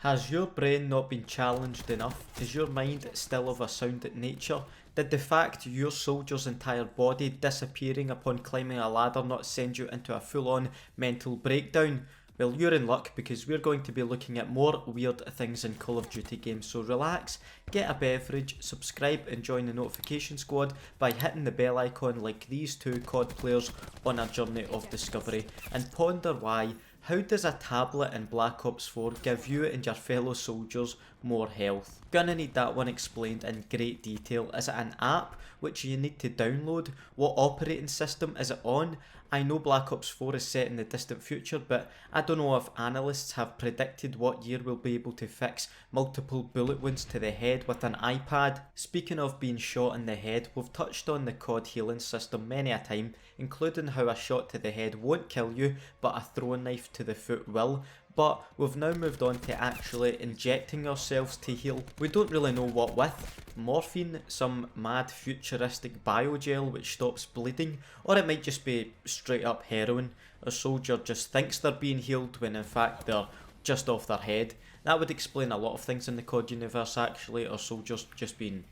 Has your brain not been challenged enough? Is your mind still of a sound nature? Did the fact your soldier's entire body disappearing upon climbing a ladder not send you into a full-on mental breakdown? Well, you're in luck because we're going to be looking at more weird things in Call of Duty games, so relax, get a beverage, subscribe and join the notification squad by hitting the bell icon like these two COD players on a journey of discovery, and ponder why. How does a tablet in Black Ops 4 give you and your fellow soldiers more health? Gonna need that one explained in great detail. Is it an app which you need to download? What operating system is it on? I know Black Ops 4 is set in the distant future, but I don't know if analysts have predicted what year we'll be able to fix multiple bullet wounds to the head with an iPad. Speaking of being shot in the head, we've touched on the COD healing system many a time, including how a shot to the head won't kill you, but a throwing knife to the foot will. But we've now moved on to actually injecting ourselves to heal. We don't really know what with. Morphine, some mad futuristic biogel which stops bleeding, or it might just be straight up heroin. A soldier just thinks they're being healed when in fact they're just off their head. That would explain a lot of things in the COD universe actually, or soldiers just being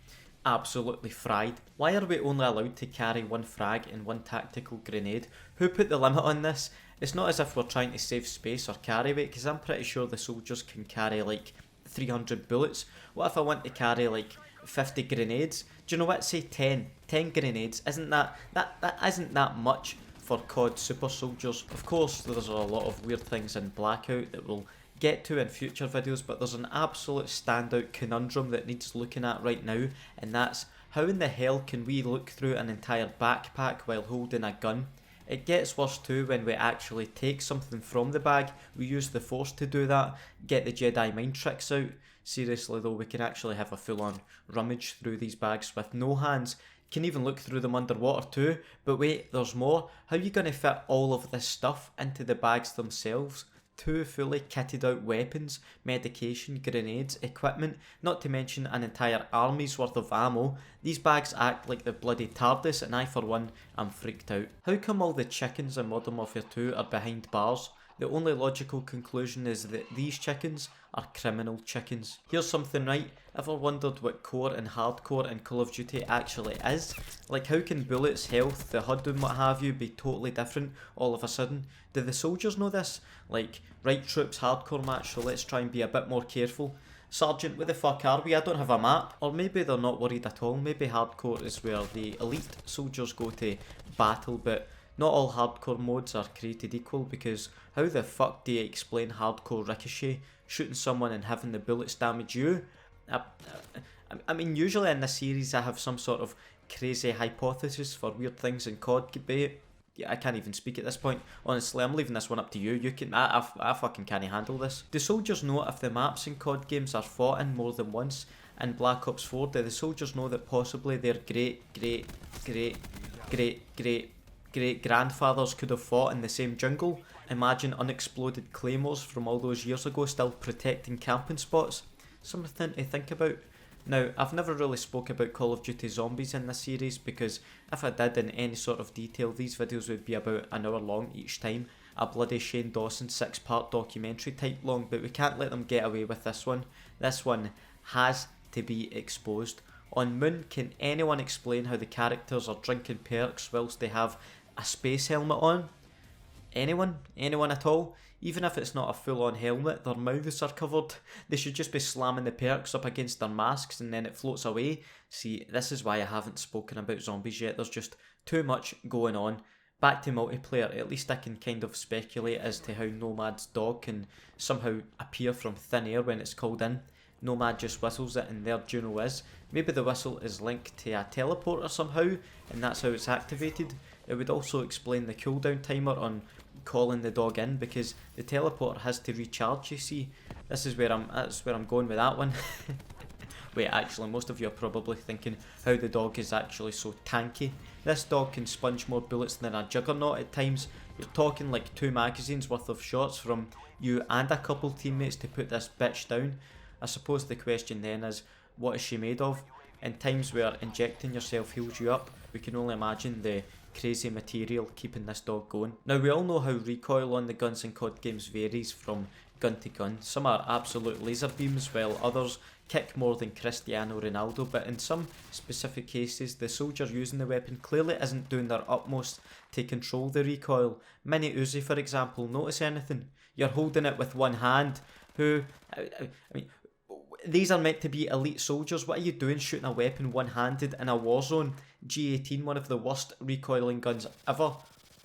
absolutely fried. Why are we only allowed to carry one frag and one tactical grenade? Who put the limit on this? It's not as if we're trying to save space or carry weight, because I'm pretty sure the soldiers can carry like 300 bullets. What if I want to carry like 50 grenades? Do you know what? Say 10 grenades. Isn't that isn't that much for COD super soldiers? Of course there's a lot of weird things in Blackout that we'll get to in future videos, but there's an absolute standout conundrum that needs looking at right now, and that's how in the hell can we look through an entire backpack while holding a gun? It gets worse too when we actually take something from the bag. We use the force to do that, get the Jedi mind tricks out. Seriously though, we can actually have a full on rummage through these bags with no hands. Can even look through them underwater too. But wait, there's more. How are you going to fit all of this stuff into the bags themselves? 2 fully kitted out weapons, medication, grenades, equipment, not to mention an entire army's worth of ammo. These bags act like the bloody TARDIS, and I for one am freaked out. How come all the chickens in Modern Warfare 2 are behind bars? The only logical conclusion is that these chickens are criminal chickens. Here's something, right? Ever wondered what core and hardcore in Call of Duty actually is? Like, how can bullets, health, the HUD and what have you be totally different all of a sudden? Do the soldiers know this? Like, right troops, hardcore match, so let's try and be a bit more careful. Sergeant, where the fuck are we? I don't have a map. Or maybe they're not worried at all. Maybe hardcore is where the elite soldiers go to battle, but not all hardcore modes are created equal, because how the fuck do you explain hardcore ricochet, shooting someone and having the bullets damage you? I mean, usually in this series I have some sort of crazy hypothesis for weird things in COD, but yeah, I can't even speak at this point. Honestly, I'm leaving this one up to you. You can, I fucking can't handle this. Do soldiers know if the maps in COD games are fought in more than once? In Black Ops 4, do the soldiers know that possibly their great grandfathers could have fought in the same jungle? Imagine unexploded claymores from all those years ago still protecting camping spots. Something to think about. Now, I've never really spoke about Call of Duty Zombies in this series, because if I did in any sort of detail, these videos would be about an hour long each time. A bloody Shane Dawson 6-part documentary type long, but we can't let them get away with this one. This one has to be exposed. On Moon, can anyone explain how the characters are drinking perks whilst they have a space helmet on? Anyone? Anyone at all? Even if it's not a full-on helmet, their mouths are covered. They should just be slamming the perks up against their masks and then it floats away. See, this is why I haven't spoken about zombies yet. There's just too much going on. Back to multiplayer, at least I can kind of speculate as to how Nomad's dog can somehow appear from thin air when it's called in. Nomad just whistles it and there Juno is. Maybe the whistle is linked to a teleporter somehow, and that's how it's activated. It would also explain the cooldown timer on calling the dog in, because the teleporter has to recharge, you see. That's where I'm going with that one. Wait, actually, most of you are probably thinking how the dog is actually so tanky. This dog can sponge more bullets than a juggernaut at times. You're talking like 2 magazines worth of shots from you and a couple teammates to put this bitch down. I suppose the question then is, what is she made of? In times where injecting yourself heals you up, we can only imagine the crazy material keeping this dog going. Now, we all know how recoil on the guns in COD games varies from gun to gun. Some are absolute laser beams, while others kick more than Cristiano Ronaldo, but in some specific cases the soldier using the weapon clearly isn't doing their utmost to control the recoil. Mini Uzi for example, notice anything? You're holding it with one hand. I mean, these are meant to be elite soldiers. What are you doing shooting a weapon one-handed in a war zone? G18, one of the worst recoiling guns ever.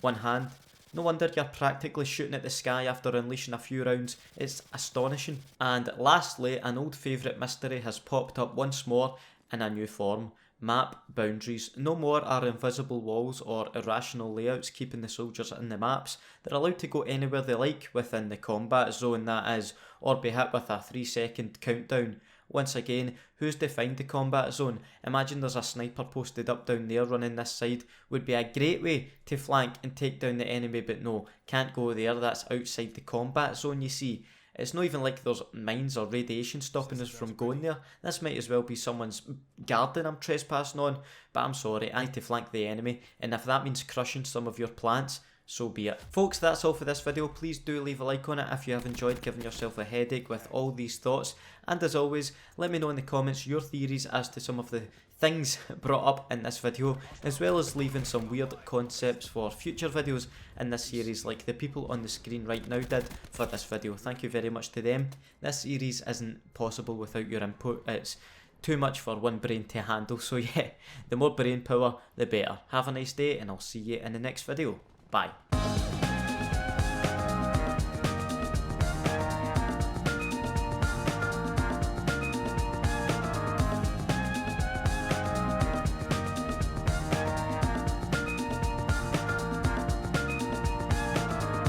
One hand. No wonder you're practically shooting at the sky after unleashing a few rounds. It's astonishing. And lastly, an old favourite mystery has popped up once more in a new form. Map boundaries. No more are invisible walls or irrational layouts keeping the soldiers in the maps. They're allowed to go anywhere they like within the combat zone, that is, or be hit with a 3-second countdown. Once again, who's defined the combat zone? Imagine there's a sniper posted up down there running this side. Would be a great way to flank and take down the enemy, but no, can't go there, that's outside the combat zone, you see. It's not even like there's mines or radiation stopping us from going there. This might as well be someone's garden I'm trespassing on, but I'm sorry, I need to flank the enemy, and if that means crushing some of your plants, so be it. Folks, that's all for this video. Please do leave a like on it if you have enjoyed giving yourself a headache with all these thoughts, and as always, let me know in the comments your theories as to some of the things brought up in this video, as well as leaving some weird concepts for future videos in this series like the people on the screen right now did for this video. Thank you very much to them. This series isn't possible without your input. It's too much for one brain to handle, so yeah, the more brain power the better. Have a nice day and I'll see you in the next video. Bye.